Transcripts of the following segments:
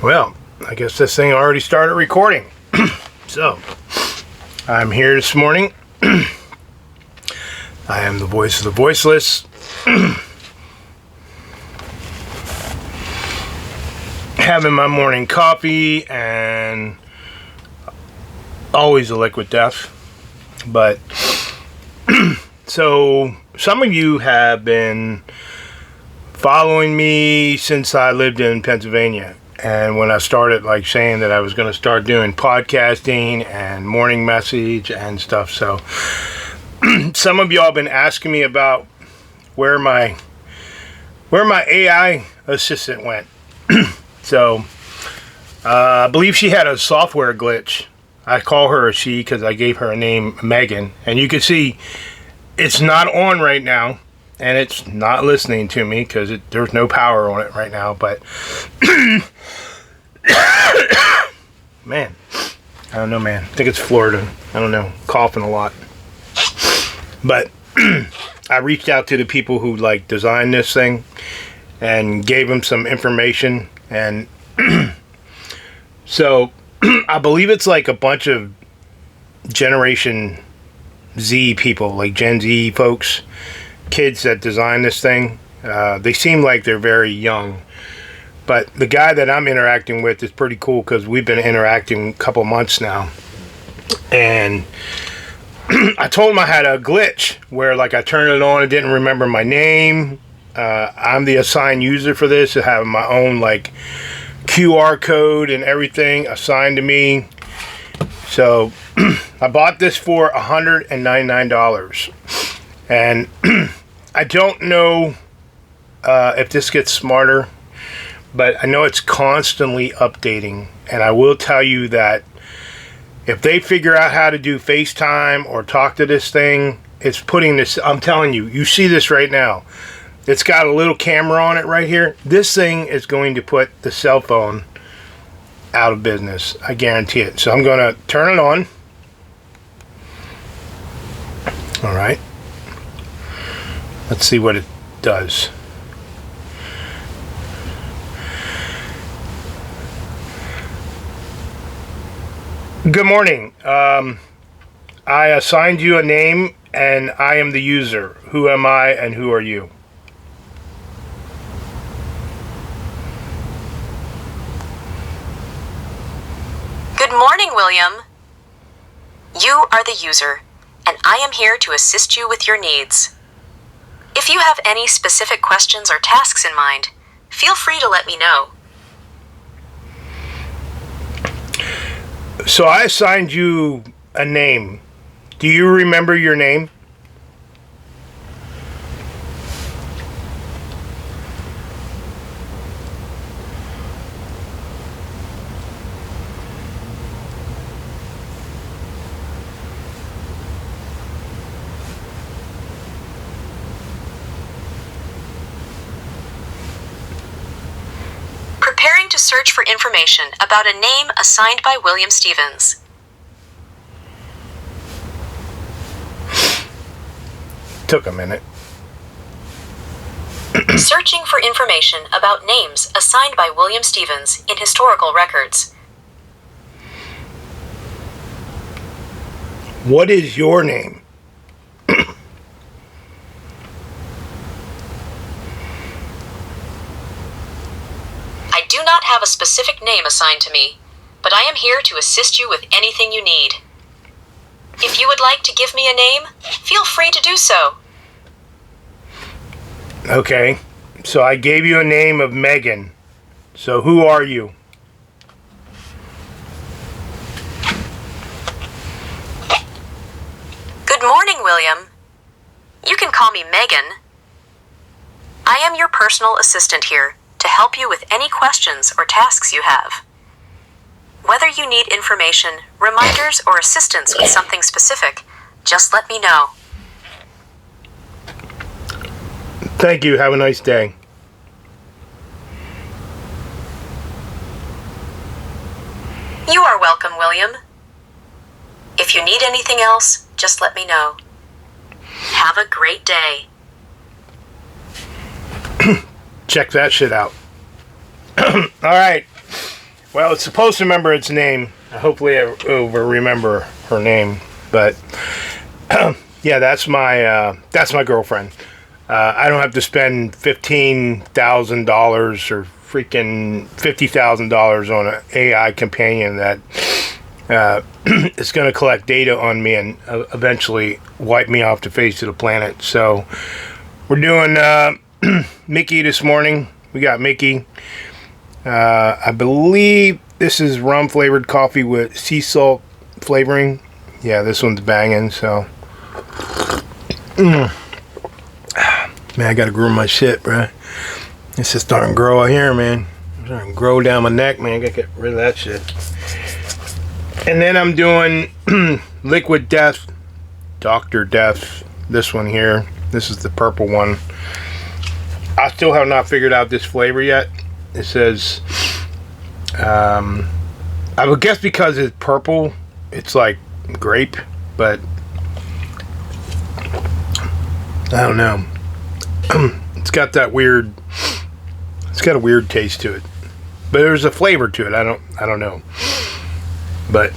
Well, I guess this thing already started recording. So, I'm here this morning. I am the voice of the voiceless. Having my morning coffee and always a liquid death. But, so, some of you have been following me since I lived in Pennsylvania. And when I started saying that I was going to start doing podcasting and morning message and stuff. So some of y'all been asking me about where my AI assistant went. So I believe she had a software glitch. I call her a she because I gave her a name, Megan. And you can see it's not on right now. And it's not listening to me because there's no power on it right now. But, man, I don't know, man. I think it's Florida. I don't know. Coughing a lot. But I reached out to the people who, designed this thing and gave them some information. And so I believe it's a bunch of Generation Z people, Gen Z folks. Kids that designed this thing. They seem like they're very young, but the guy that I'm interacting with is pretty cool because we've been interacting a couple months now. And I told him I had a glitch where I turned it on and didn't remember my name. I'm the assigned user for this. I have my own QR code and everything assigned to me. So I bought this for $199. And I don't know if this gets smarter, but I know it's constantly updating. And I will tell you that if they figure out how to do FaceTime or talk to this thing, it's putting this, I'm telling you, you see this right now. It's got a little camera on it right here. This thing is going to put the cell phone out of business. I guarantee it. So I'm going to turn it on. All right. Let's see what it does. Good morning. I assigned you a name and I am the user. Who am I and who are you? Good morning, William. You are the user, and I am here to assist you with your needs. If you have any specific questions or tasks in mind, feel free to let me know. So I assigned you a name. Do you remember your name? Preparing to search for information about a name assigned by William Stevens. Took a minute. Searching for information about names assigned by William Stevens in historical records. What is your name? I do not have a specific name assigned to me, but I am here to assist you with anything you need. If you would like to give me a name, feel free to do so. Okay, so I gave you a name of Megan. So who are you? Good morning, William. You can call me Megan. I am your personal assistant here to help you with any questions or tasks you have. Whether you need information, reminders, or assistance with something specific, just let me know. Thank you. Have a nice day. You are welcome, William. If you need anything else, just let me know. Have a great day. Check that shit out. All right. Well, it's supposed to remember its name. Hopefully it will remember her name. But yeah, that's my girlfriend. I don't have to spend $15,000 or freaking $50,000 on an AI companion that is going to collect data on me and eventually wipe me off the face of the planet. So we're doing Mickey this morning. We got Mickey. I believe this is rum flavored coffee with sea salt flavoring. Yeah, this one's banging. So, man, I gotta grow my shit, bro. It's just starting to grow out here, man. It's starting to grow down my neck, man. I gotta get rid of that shit. And then I'm doing Liquid Death, Dr. Death. This one here. This is the purple one. I still have not figured out this flavor yet. It says, I would guess because it's purple, it's like grape, but I don't know. It's got a weird taste to it, but there's a flavor to it. I don't know. But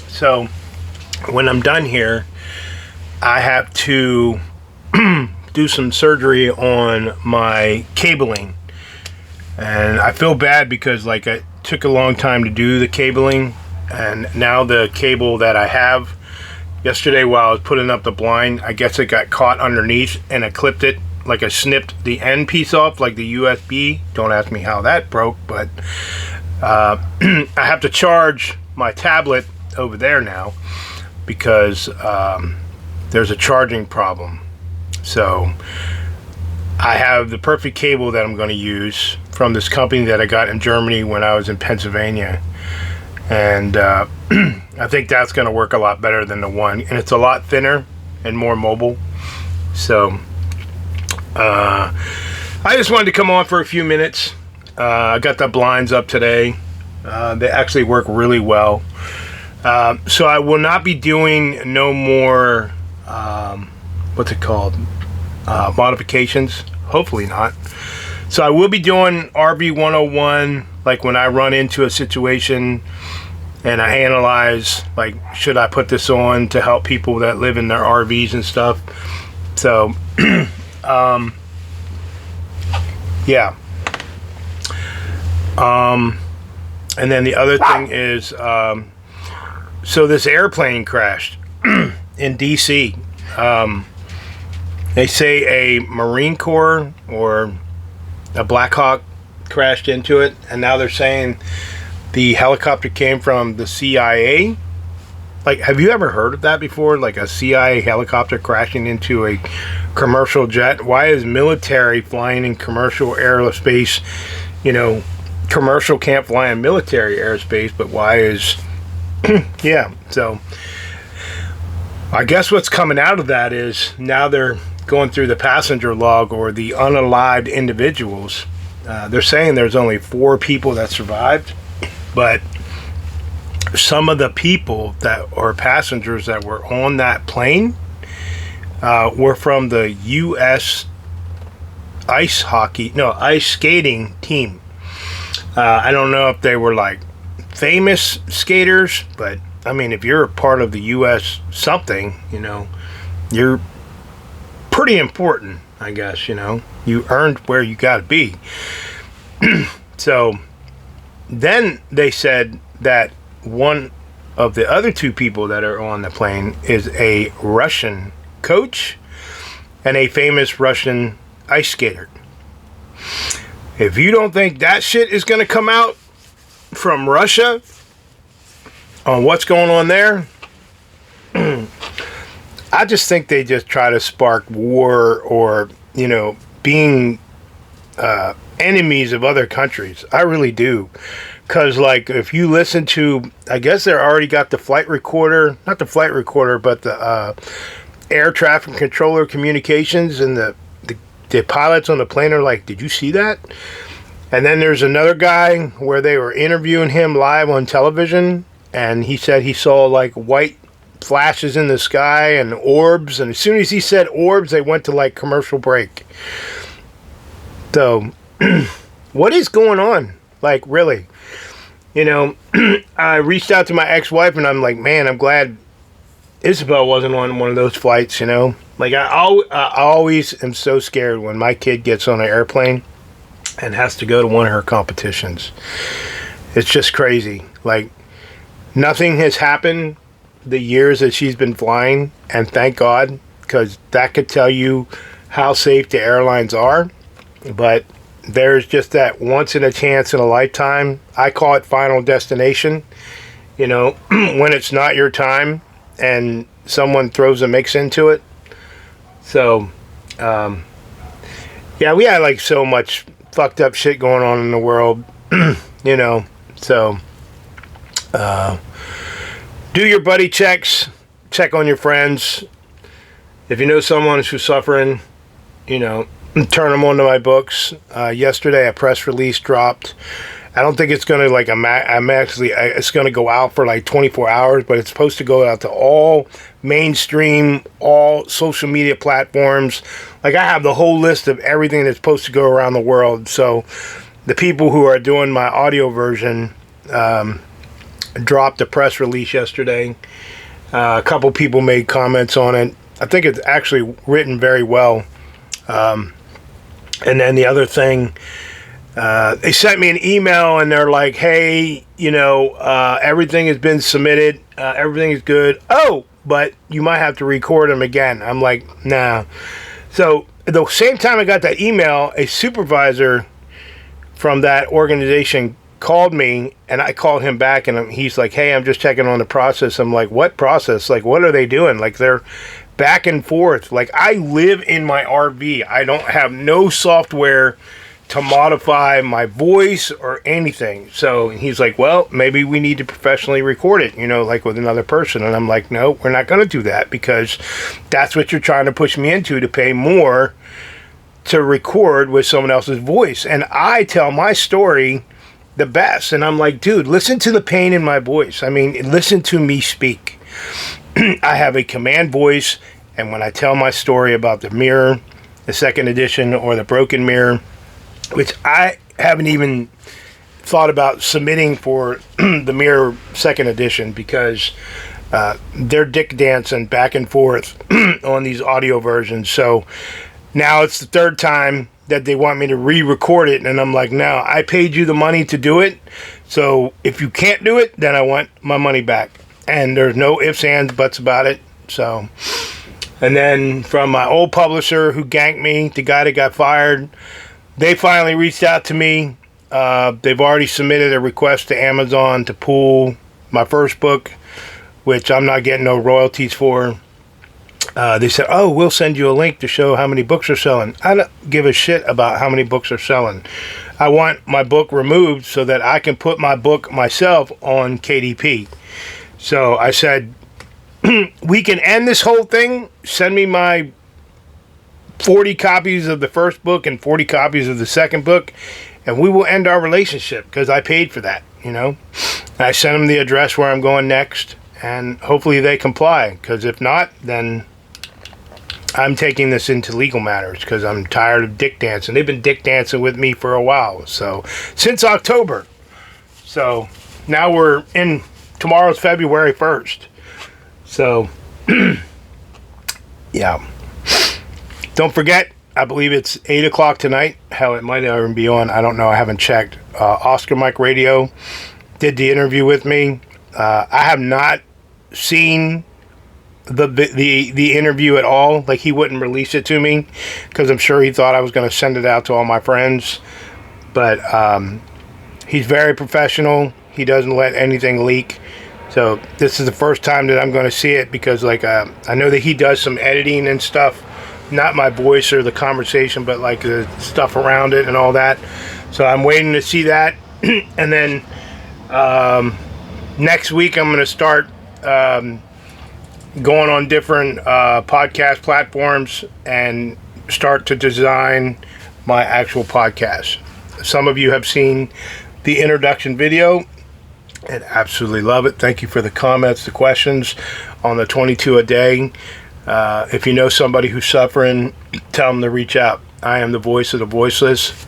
so when I'm done here, I have to do some surgery on my cabling. And I feel bad because like it took a long time to do the cabling, and now the cable that I have, yesterday while I was putting up the blind, I guess it got caught underneath and I clipped it, like I snipped the end piece off, like the USB. Don't ask me how that broke, but I have to charge my tablet over there now because there's a charging problem. So I have the perfect cable that I'm going to use from this company that I got in Germany when I was in Pennsylvania. And I think that's going to work a lot better than the one. And it's a lot thinner and more mobile. So I just wanted to come on for a few minutes. I got the blinds up today. They actually work really well. So I will not be doing no more, what's it called? Modifications. Hopefully not. So I will be doing RV 101, like when I run into a situation and I analyze, like, should I put this on to help people that live in their RVs and stuff. So yeah. And then the other thing is, so this airplane crashed in DC. They say a Marine Corps or a Black Hawk crashed into it, and now they're saying the helicopter came from the CIA. Like, have you ever heard of that before? Like a CIA helicopter crashing into a commercial jet? Why is military flying in commercial aerospace? You know, commercial can't fly in military airspace, but why is... yeah, so I guess what's coming out of that is now they're going through the passenger log or the unalived individuals. They're saying there's only 4 people that survived, but some of the people that are passengers that were on that plane were from the U.S. ice skating team. I don't know if they were like famous skaters, but I mean, if you're a part of the U.S. something, you know, you're pretty important, I guess. You know, you earned where you got to be. So then they said that one of the other 2 people that are on the plane is a Russian coach and a famous Russian ice skater. If you don't think that shit is going to come out from Russia on what's going on there, I just think they just try to spark war or, you know, being enemies of other countries. I really do. Because, like, if you listen to, I guess they already got the flight recorder, not the flight recorder, but the air traffic controller communications, and the pilots on the plane are like, did you see that? And then there's another guy where they were interviewing him live on television, and he said he saw like white flashes in the sky and orbs, and as soon as he said orbs, they went to like commercial break. So what is going on? Like, really? you know, I reached out to my ex-wife and I'm like, man, I'm glad Isabel wasn't on one of those flights, you know. Like, I always am so scared when my kid gets on an airplane and has to go to one of her competitions. It's just crazy. Like, nothing has happened the years that she's been flying, and thank God, because that could tell you how safe the airlines are. But there's just that once in a chance in a lifetime. I call it final destination. You know, when it's not your time and someone throws a mix into it. So, yeah, we had like so much fucked up shit going on in the world, you know. So, do your buddy checks, check on your friends. If you know someone who's suffering, you know, turn them onto my books. Yesterday, a press release dropped. I don't think it's going to, like, it's going to go out for like 24 hours, but it's supposed to go out to all mainstream, all social media platforms. Like, I have the whole list of everything that's supposed to go around the world. So the people who are doing my audio version dropped a press release yesterday. A couple people made comments on it. I think it's actually written very well. And then the other thing, they sent me an email and they're like, hey, you know, everything has been submitted. Everything is good. Oh, but you might have to record them again. I'm like, nah. So at the same time I got that email, a supervisor from that organization called me, and I called him back, and he's like, hey, I'm just checking on the process. I'm like, what process? Like, what are they doing? Like, they're back and forth. Like, I live in my RV. I don't have no software to modify my voice or anything. So he's like, well, maybe we need to professionally record it, you know, like with another person. And I'm like, no, we're not going to do that, because that's what you're trying to push me into, to pay more to record with someone else's voice. And I tell my story the best. And I'm like, dude, listen to the pain in my voice. I mean, listen to me speak. I have a command voice, and when I tell my story about the mirror, the second edition, or the broken mirror, which I haven't even thought about submitting for the mirror second edition, because they're dick dancing back and forth on these audio versions. So now it's the third time that they want me to re-record it, and I'm like, no, I paid you the money to do it, so if you can't do it, then I want my money back. And there's no ifs, ands, buts about it. So, and then from my old publisher who ganked me, the guy that got fired, they finally reached out to me. They've already submitted a request to Amazon to pull my first book, which I'm not getting no royalties for. They said, oh, we'll send you a link to show how many books are selling. I don't give a shit about how many books are selling. I want my book removed so that I can put my book myself on KDP. So I said, we can end this whole thing. Send me my 40 copies of the first book and 40 copies of the second book, and we will end our relationship, because I paid for that, you know. I sent them the address where I'm going next, and hopefully they comply, because if not, then I'm taking this into legal matters, because I'm tired of dick dancing. They've been dick dancing with me for a while, so since October. So now we're in, tomorrow's February 1st. So, yeah. Don't forget, I believe it's 8 o'clock tonight. Hell, it might even be on. I don't know. I haven't checked. Oscar Mike Radio did the interview with me. I have not seen the interview at all. Like, he wouldn't release it to me, because I'm sure he thought I was going to send it out to all my friends. But he's very professional. He doesn't let anything leak. So this is the first time that I'm going to see it, because like I know that he does some editing and stuff, not my voice or the conversation, but like the stuff around it and all that. So I'm waiting to see that. And then next week I'm going to start going on different podcast platforms and start to design my actual podcast. Some of you have seen the introduction video and absolutely love it. Thank you for the comments, the questions on the 22 a day. If you know somebody who's suffering, tell them to reach out. I am the voice of the voiceless.